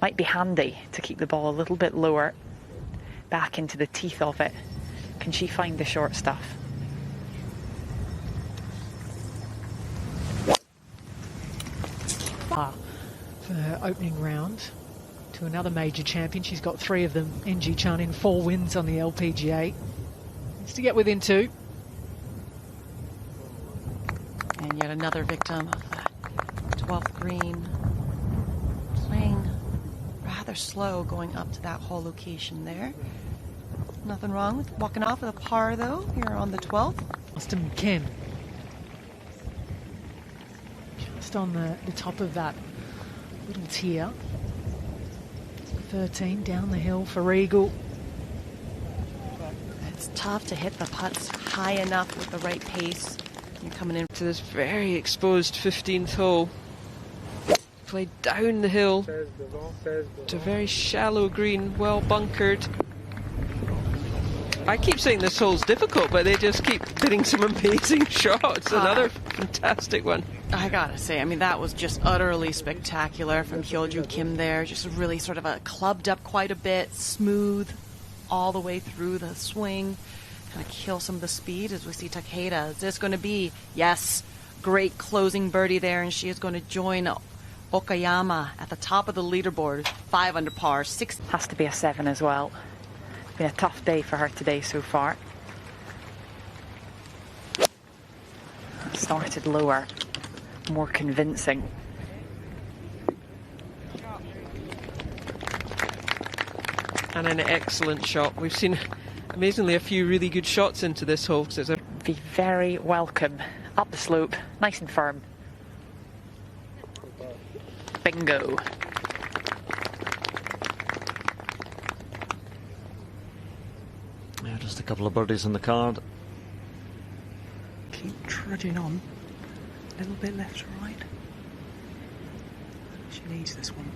might be handy to keep the ball a little bit lower, back into the teeth of it. Can she find the short stuff? For her opening round to another major champion. She's got 3 of them. NG Chun in 4 wins on the LPGA. Needs to get within 2. And yet another victim of that 12th green. Playing rather slow going up to that hole location there. Nothing wrong with walking off with a par though here on the 12th. Austin Kim. Just on the top of that little tier. 13 down the hill for Eagle. It's tough to hit the putts high enough with the right pace. You're coming in to this very exposed 15th hole. Played down the hill to a very shallow green, well bunkered. I keep saying this hole's difficult, but they just keep hitting some amazing shots. Another fantastic one. I gotta say, I mean, that was just utterly spectacular from Hyoju Kim there. Just really sort of clubbed up quite a bit, smooth all the way through the swing. Kind of kill some of the speed as we see Takeda. Is this going to be? Yes. Great closing birdie there, and she is going to join Okayama at the top of the leaderboard. 5 under par. 6 has to be a 7 as well. Been a tough day for her today so far. Started lower, more convincing. And an excellent shot. We've seen amazingly a few really good shots into this hole. Be very welcome. Up the slope, nice and firm. Bingo. Yeah, just a couple of birdies in the card. Keep trudging on. A little bit left to right. She needs this one.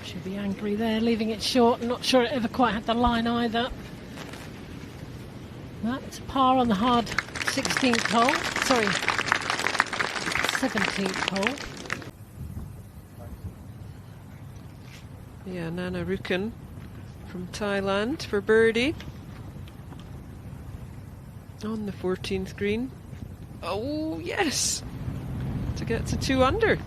She'll be angry there, leaving it short. I'm not sure it ever quite had the line either. That's par on the hard 16th hole. Sorry, 17th hole. Yeah, Nana Rukin from Thailand for birdie. On the 14th green. Oh, yes! To get to 2 under.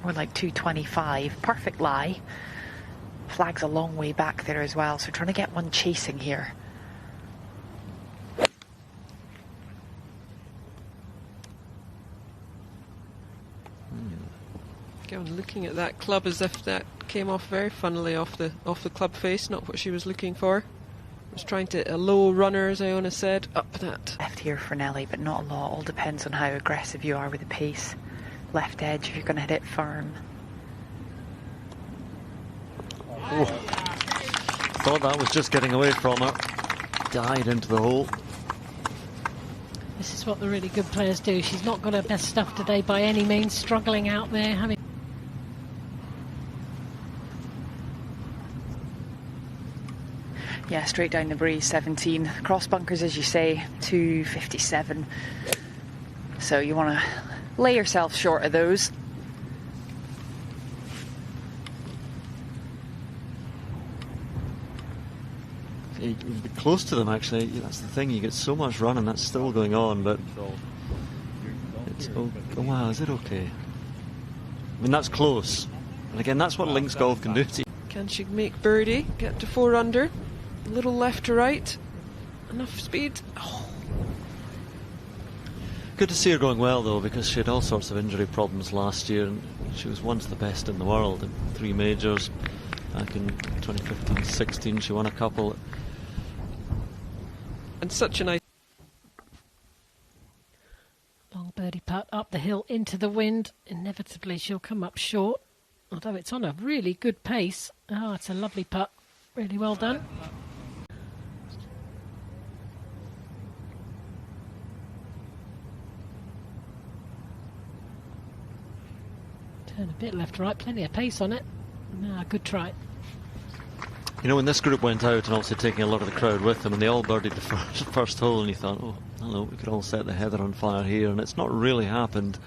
More like 225. Perfect lie. Flag's a long way back there as well, so trying to get one chasing here. Again, looking at that club as if that came off very funnily off the club face, not what she was looking for. Was trying to a low runner, as Iona said, up that. Left here for Nelly, but not a lot. All depends on how aggressive you are with the pace. Left edge if you're going to hit it firm. Oh. Thought that was just getting away from her. Died into the hole. This is what the really good players do. She's not got her best stuff today by any means, struggling out there, having... Yeah, straight down the breeze, 17. Cross bunkers, as you say, 257. So you want to lay yourself short of those. You'd be close to them, actually. That's the thing. You get so much running, that's still going on, but it's, oh wow, is it okay? I mean, that's close. And again, that's what links golf can do to you. Can she make birdie? Get to 4 under. A little left to right. Enough speed. Oh. Good to see her going well, though, because she had all sorts of injury problems last year, and she was once the best in the world in 3 majors. Back in 2015-16, she won a couple. And such a nice... Long birdie putt up the hill into the wind. Inevitably, she'll come up short, although it's on a really good pace. Oh, it's a lovely putt. Really well done. Turn a bit left right, plenty of pace on it. Ah, good try. You know, when this group went out and obviously taking a lot of the crowd with them, and they all birdied the first hole, and you thought, oh, hello, we could all set the heather on fire here, and it's not really happened.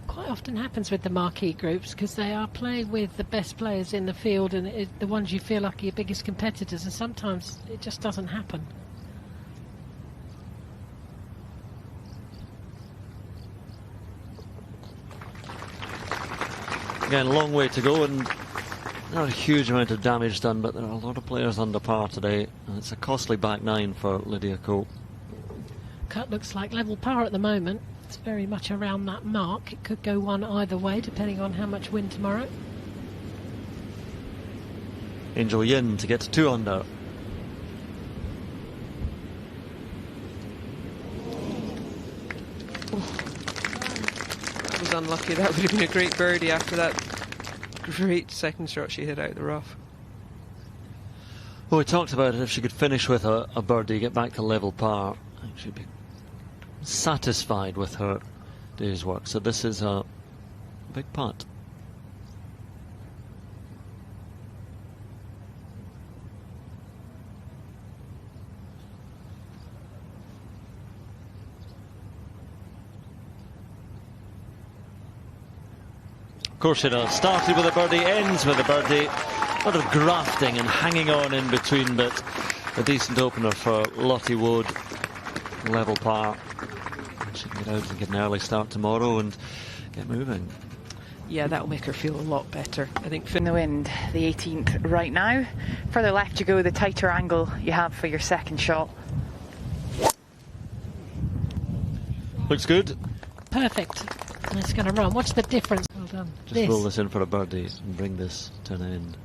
Quite often happens with the marquee groups because they are playing with the best players in the field and the ones you feel like are your biggest competitors, and sometimes it just doesn't happen. Again, a long way to go, and not a huge amount of damage done, but there are a lot of players under par today, and it's a costly back 9 for Lydia Ko. Cut looks like level par at the moment. It's very much around that mark. It could go one either way depending on how much wind tomorrow. Angel Yin to get to 2 under. That was unlucky. That would have been a great birdie after that great second shot she hit out the rough. Well, we talked about it. If she could finish with a birdie, get back to level par, I think she'd be satisfied with her day's work. So this is a big putt. Of course it does. Started with a birdie, ends with a birdie. A lot of grafting and hanging on in between, but a decent opener for Lottie Wood. Level par. She can get out and get an early start tomorrow and get moving. Yeah, that'll make her feel a lot better. I think In the wind, the 18th right now. Further left you go, the tighter angle you have for your second shot. Looks good. Perfect. And it's going to run. What's the difference? Well done. Just roll this in for a birdie and bring this to an end.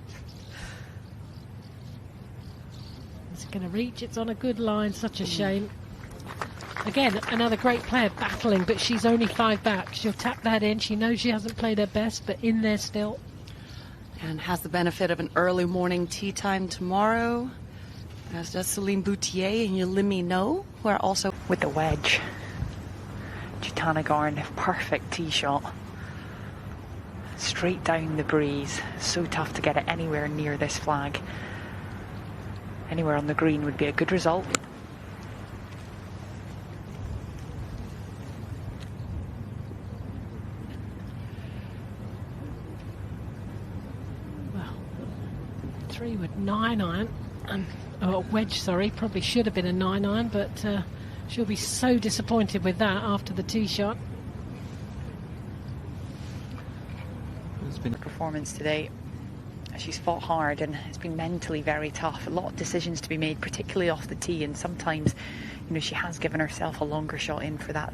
It's going to reach. It's on a good line. Such a shame. Again, another great player battling, but she's only 5 back. She'll tap that in. She knows she hasn't played her best, but in there still. And has the benefit of an early morning tee time tomorrow, as does Celine Boutier and Yulimi No, who are also with the wedge. Jutanagarn, perfect tee shot. Straight down the breeze. So tough to get it anywhere near this flag. Anywhere on the green would be a good result. Well, 3 with 9-iron. Wedge, sorry. Probably should have been a 9-iron, but she'll be so disappointed with that after the tee shot. It's been a performance today. She's fought hard and it's been mentally very tough. A lot of decisions to be made, particularly off the tee, and sometimes, you know, she has given herself a longer shot in for that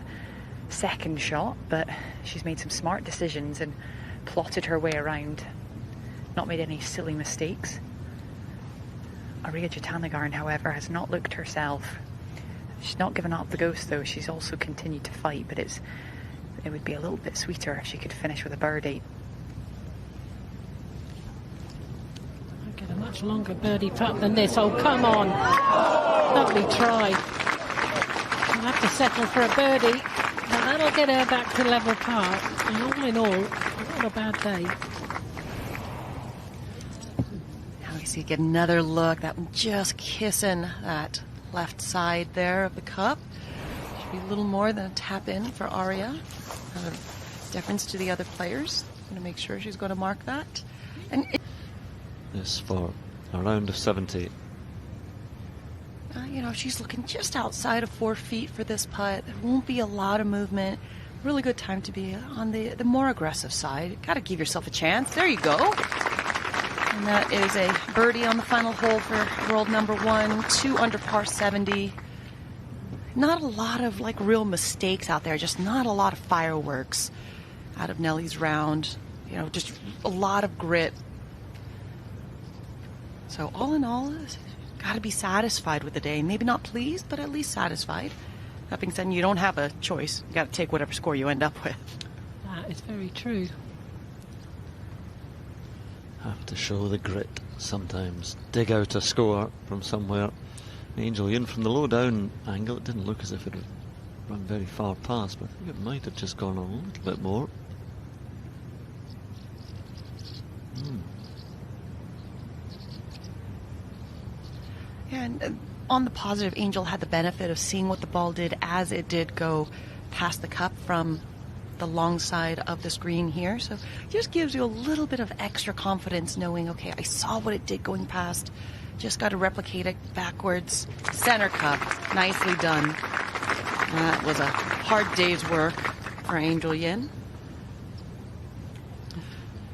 second shot, but she's made some smart decisions and plotted her way around. Not made any silly mistakes. Aria Jatanagarn, however, has not looked herself. She's not given up the ghost, though. She's also continued to fight, but it would be a little bit sweeter if she could finish with a birdie. I'll get a much longer birdie putt than this. Oh, come on. Lovely try. She'll have to settle for a birdie, but that'll get her back to level par. And all in all, not a bad day. So you get another look, that one just kissing that left side there of the cup. Should be a little more than a tap in for Aria. Deference to the other players. Going to make sure she's going to mark that. And this for a round of 70. You know, she's looking just outside of 4 feet for this putt. There won't be a lot of movement. Really good time to be on the more aggressive side. Got to give yourself a chance. There you go. And that is a birdie on the final hole for world number 1, 2 under par 70. Not a lot of like real mistakes out there, just not a lot of fireworks out of Nellie's round. You know, just a lot of grit. So all in all, got to be satisfied with the day. Maybe not pleased, but at least satisfied. That being said, you don't have a choice. You got to take whatever score you end up with. That is very true. Have to show the grit sometimes. Dig out a score from somewhere. Angel Yin from the low down angle. It didn't look as if it would run very far past, but I think it might have just gone a little bit more. Yeah, and on the positive, Angel had the benefit of seeing what the ball did as it did go past the cup from the long side of the screen here. So it just gives you a little bit of extra confidence knowing, okay, I saw what it did going past. Just got to replicate it backwards. Center cup. Nicely done. That was a hard day's work for Angel Yin.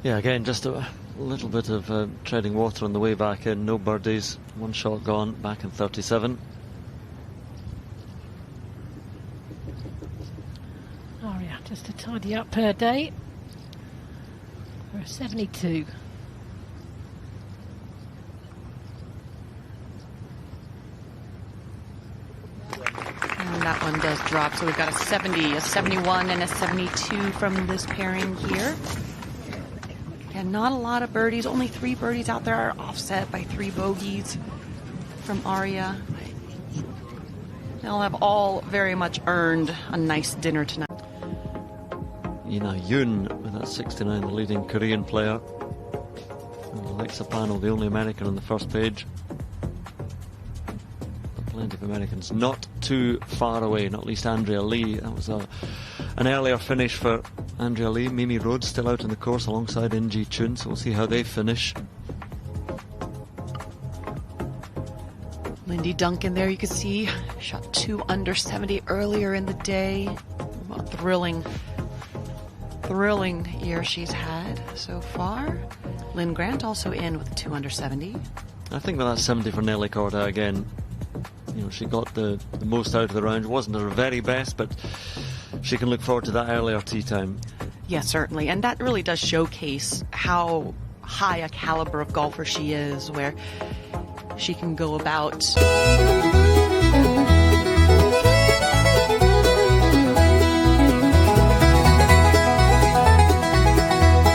Yeah, again, just a little bit of treading water on the way back in. No birdies. 1 shot gone. Back in 37. Just to tidy up her day. We're 72. And that one does drop, so we've got a 70, a 71, and a 72 from this pairing here. And not a lot of birdies, only 3 birdies out there are offset by 3 bogeys from Aria. They'll have all very much earned a nice dinner tonight. Ina Yoon with that 69, the leading Korean player. And Alexa Panel, the only American on the first page. But plenty of Americans not too far away, not least Andrea Lee. That was an earlier finish for Andrea Lee. Mimi Rhodes still out on the course alongside In-Ji Chun, so we'll see how they finish. Lindy Duncan there, you can see, shot 2 under 70 earlier in the day. What a thrilling year she's had so far. Lynn Grant also in with 2 under 70. I think with that 70 for Nelly Korda again, you know, she got the most out of the round. It wasn't her very best, but she can look forward to that earlier tee time. Yeah, certainly. And that really does showcase how high a caliber of golfer she is, where she can go about